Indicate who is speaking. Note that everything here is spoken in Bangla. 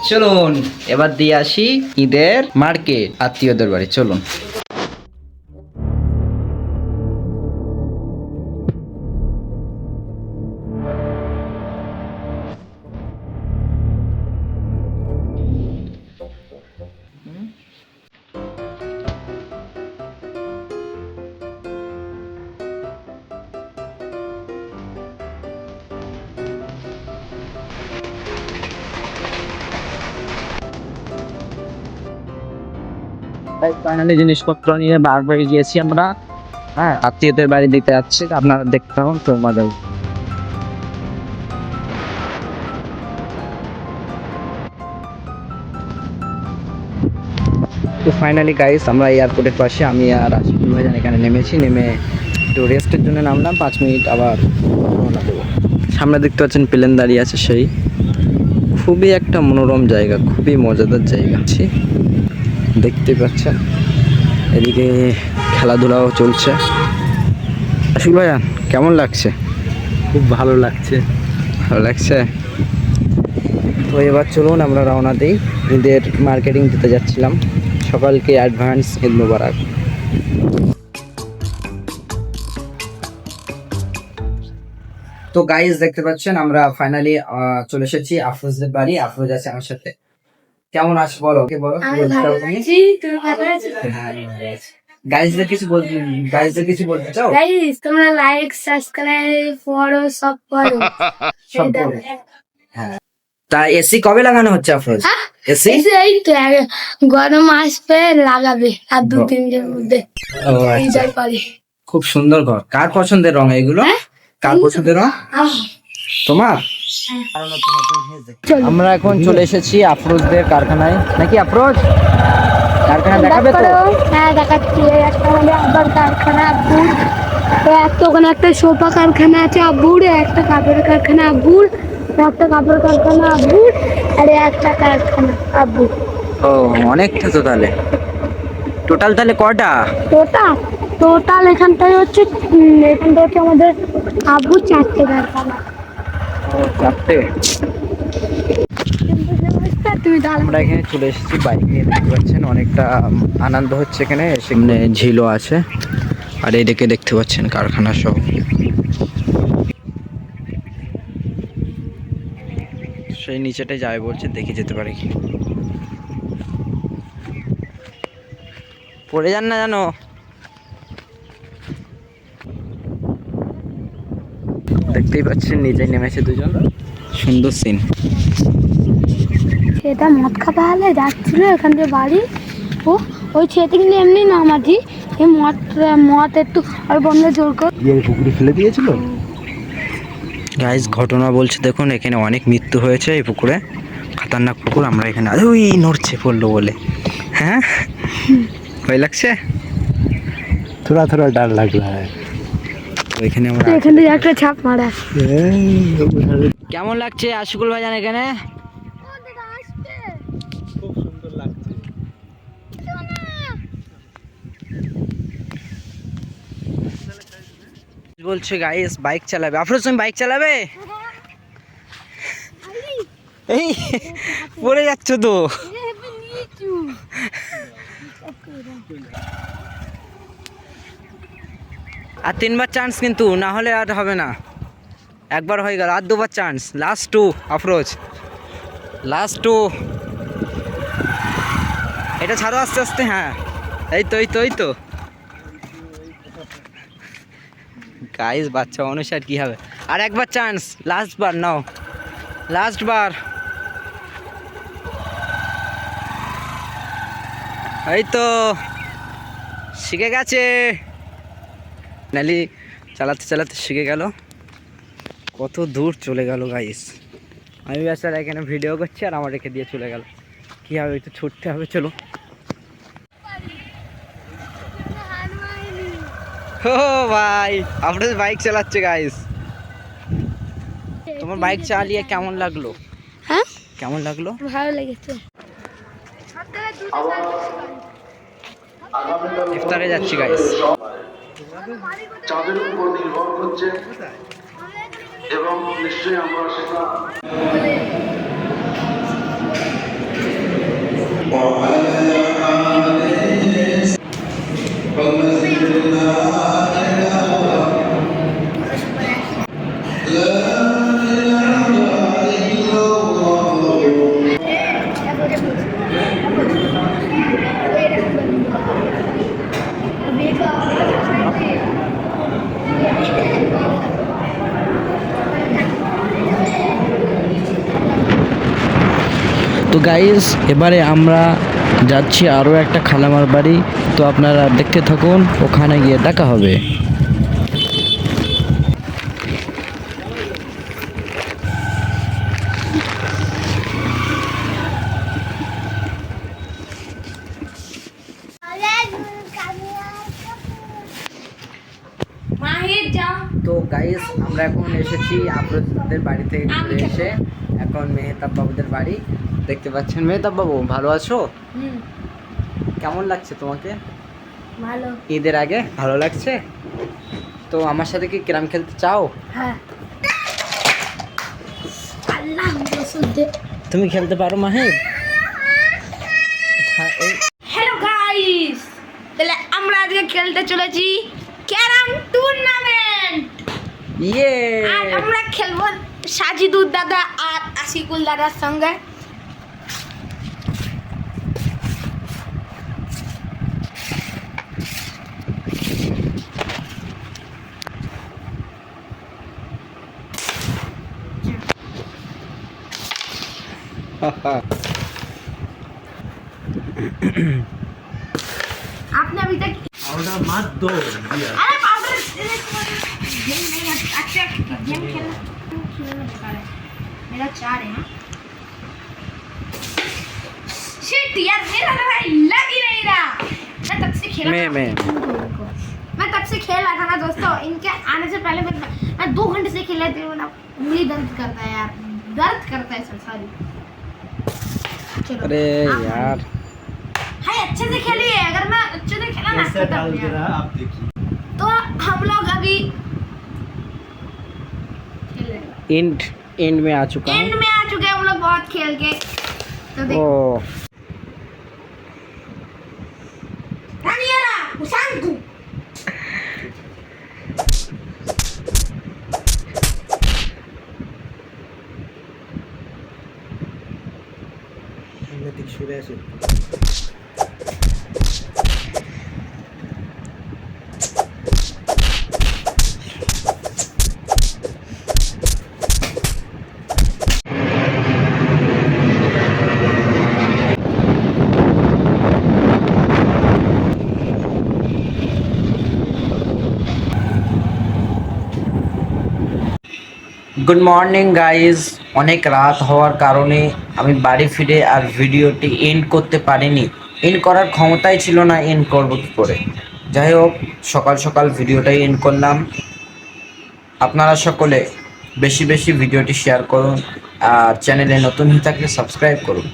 Speaker 1: চলুন এবার দিয়ে আসি ঈদের মার্কেট আত্মীয়দের বাড়ি। চলুন।
Speaker 2: ফাইনালি জিনিসপত্র নিয়ে বার হয়ে গিয়েছি আমরা। হ্যাঁ, আত্মীয়দের বাড়ি দিতে যাচ্ছি, আপনারা দেখতে পাবেন তোমাদের। তো ফাইনালি গাইস, আমরা এয়ারপোর্টের পাশে, আমি আর আশিকুল ভাইজান এখানে নেমেছি। নেমে একটু রেস্টের জন্য নামলাম, 5 মিনিট আবার রওনা দেবো। সামনে দেখতে পাচ্ছেন প্লেন দাঁড়িয়ে আছে, সেই খুবই একটা মনোরম জায়গা, খুবই মজাদার জায়গা আছে দেখতে পাচ্ছেন। এদিকে খেলাধুলাও চলছে। আশিক ভাইয়া কেমন লাগছে?
Speaker 3: খুব ভালো লাগছে।
Speaker 2: ভালো লাগছে। তো এবার চলুন আমরা রওনা দিই। ঈদের মার্কেটিং দিতে যাচ্ছিলাম। সকালকে অ্যাডভান্স ঈদ মোবারক। তো গাইজ দেখতে পাচ্ছেন আমরা ফাইনালি চলে এসেছি আফরোজদের বাড়ি। আফরোজ আছে আমার সাথে। কেমন আছো বলো? কে বলো? গাইজদের কিছু বলতে চাও?
Speaker 4: গাইস তোমরা লাইক সাবস্ক্রাইব করো, সব করো।
Speaker 2: সব করো। হ্যাঁ, তা এসি কবে লাগানো হচ্ছে আফরোজ? এসি
Speaker 4: এই তো গরম আসবে, লাগাবে আর 2-3 দিনের মধ্যে।
Speaker 2: ও আচ্ছা,
Speaker 4: এটাই পারি।
Speaker 2: খুব সুন্দর ঘর। কার পছন্দের রং এগুলো? কার পছন্দের রং? তোমার? আমরা এখন চলে এসেছি আফরোজদের কারখানায়। নাকি আফরোজ কারখানা দেখাবে তো?
Speaker 4: হ্যাঁ দেখাচ্ছি। একটা আমাদের আব্বার কারখানা, আব্বুর। তো ওখানে একটা সোফা কারখানা আছে আব্বুর, একটা কাপড়ের কারখানা আব্বুর, একটা কাপড় কারখানা আব্বুর, আর একটা কারখানা আব্বুর।
Speaker 2: ও অনেকটা তো তাহলে। টোটাল তাহলে কটা?
Speaker 4: টোটাল এখানটায় হচ্ছে আমাদের আব্বুর 4টে কারখানা।
Speaker 2: ও 4টে।
Speaker 4: তুমি
Speaker 2: আমরা এখানে চলে এসেছি বাইক নিয়ে, দেখতে পাচ্ছেন অনেকটা আনন্দ হচ্ছে এখানে। সেখানে ঝিলও আছে, আর এদিকে দেখতে পাচ্ছেন কারখানা সব। সেই নিচেটাই যাবে বলছে, দেখে যেতে পারে কি। পড়ে যান না জানো। দেখতেই পাচ্ছেন নিচে নেমেছে দুজন, সুন্দর সিন।
Speaker 4: সেটা মদ খাওয়া হলে যাচ্ছিল এখান থেকে বাড়ি। ওই ছেলেটি কিন্তু এমনি নামাজি, এই মদ একটু আর বন্ধ জোর করে
Speaker 3: পুকুরে ফেলে দিয়েছিল।
Speaker 2: গাইস ঘটনা বলছে, দেখুন এখানে অনেক মৃত্যু হয়েছে এই পুকুরে, খতরনাক পুকুর। আমরা এখানে ওই নড়ছে পড়লো বলে। হ্যাঁ ভয় লাগছে,
Speaker 3: থোড়া থোড়া ডার লাগলো।
Speaker 2: ওইখানে আমরা
Speaker 4: এখান থেকে একটা ছাপ মারা।
Speaker 2: কেমন লাগছে আশিকুল ভাইজান এখানে?
Speaker 3: খুব সুন্দর লাগছে।
Speaker 2: বলছে গাইস বাইক চালাবে। আফরোজ তুমি বাইক চালাবে? এই পড়ে যাচ্ছ তো। আর 3বার চান্স কিন্তু, না হলে আর হবে না। একবার হয়ে গেল, আর 2বার চান্স। Last 2 Afroz, last 2। এটা ছাড়ো আস্তে আস্তে। হ্যাঁ এই তো এই তো এই তো। গাইস বাচ্চা মানুষ, আর কি হবে। আর একবার চান্স, লাস্ট বার নাও, লাস্ট বার। এই তো শিখে গেছে, নালি চালাতে চালাতে শিখে গেল। কত দূর চলে গেল গাইস। আমি বেচারা এখানে ভিডিও করছি আর আমার রেখে দিয়ে চলে গেল। কি হবে, একটু ছুটতে হবে। চলো। ও ভাই আপনার বাইক চালাচ্ছে গাইস। তোমার বাইক চালিয়ে কেমন লাগলো?
Speaker 4: হ্যাঁ
Speaker 2: কেমন লাগলো?
Speaker 4: ভালো লেগেছে।
Speaker 2: ইফতারে যাচ্ছি গাইস।
Speaker 5: চাঁদের উপর নির্ভর করছে এবং নিশ্চয়ই আমরা সেটা
Speaker 2: তো গাইস, এবারে আমরা যাচ্ছি আরও একটা খালামার বাড়ি। তো আপনারা দেখতে থাকুন, ওখানে গিয়ে দেখা হবে। তো গাইস, আমরা এখন এসেছি আপনাদের বাড়ি থেকে ঘুরে এসে এখন মেহতাব বাবুদের বাড়ি। দেখতে পাচ্ছেন মেহতাব বাবু, ভালো আছো? কেমন লাগছে তোমাকে
Speaker 4: ভালো।
Speaker 2: ঈদের আগে? ভালো লাগছে। তো আমার সাথে কি ক্যারাম খেলতে চাও?
Speaker 4: হ্যাঁ। আল্লাহ
Speaker 2: তুমি খেলতে পারো মাহির?
Speaker 4: হ্যালো গাইস, তাহলে আমরা আজকে খেলতে চলেছি ক্যারাম টুর্নামেন্ট।
Speaker 2: ইয়ে,
Speaker 4: আর আমরা খেলবো সাজিদুর দাদা আর আশিকুল দাদার সঙ্গে। आपने अभी तक
Speaker 3: ওটা মার দো
Speaker 4: अरे पाउडर गेम नहीं है। अच्छा गेम खेलना बेकार है। मेरा 4 है। शिट यार, मेरा लग ही नहीं रहा। मैं तब से खेल रहा था ना दोस्तों। इनके आने से पहले मैं 2 घंटे से खेल रही हूँ ना। उंगली दर्द करता है यार, दर्द करता है सॉरी।
Speaker 2: अरे यार,
Speaker 4: हाय अच्छे से खेलिए। अगर मैं अच्छे से खेला ना
Speaker 3: ऐसा डाल दे रहा, आप देखिए।
Speaker 4: तो हम लोग अभी खेल रहे हैं।
Speaker 2: एंड में आ चुका
Speaker 4: एंड
Speaker 2: हूँ।
Speaker 4: में आ चुके हैं हम लोग बहुत खेल के। तो देखो
Speaker 2: ओ,
Speaker 4: रानियारा उसान तू
Speaker 3: ঠিক সরে আসে।
Speaker 2: Good morning guys. অনেক রাত হওয়ার কারণে আমি বাড়ি ফিরে আর ভিডিওটি এন্ড করতে পারিনি। এন্ড করার ক্ষমতাই ছিল না, এন্ড করবো কী করে। যাই হোক, সকাল সকাল ভিডিওটাই এন্ড করলাম। আপনারা সকলে বেশি বেশি ভিডিওটি শেয়ার করুন আর চ্যানেলে নতুন হয়ে থাকলে সাবস্ক্রাইব করুন।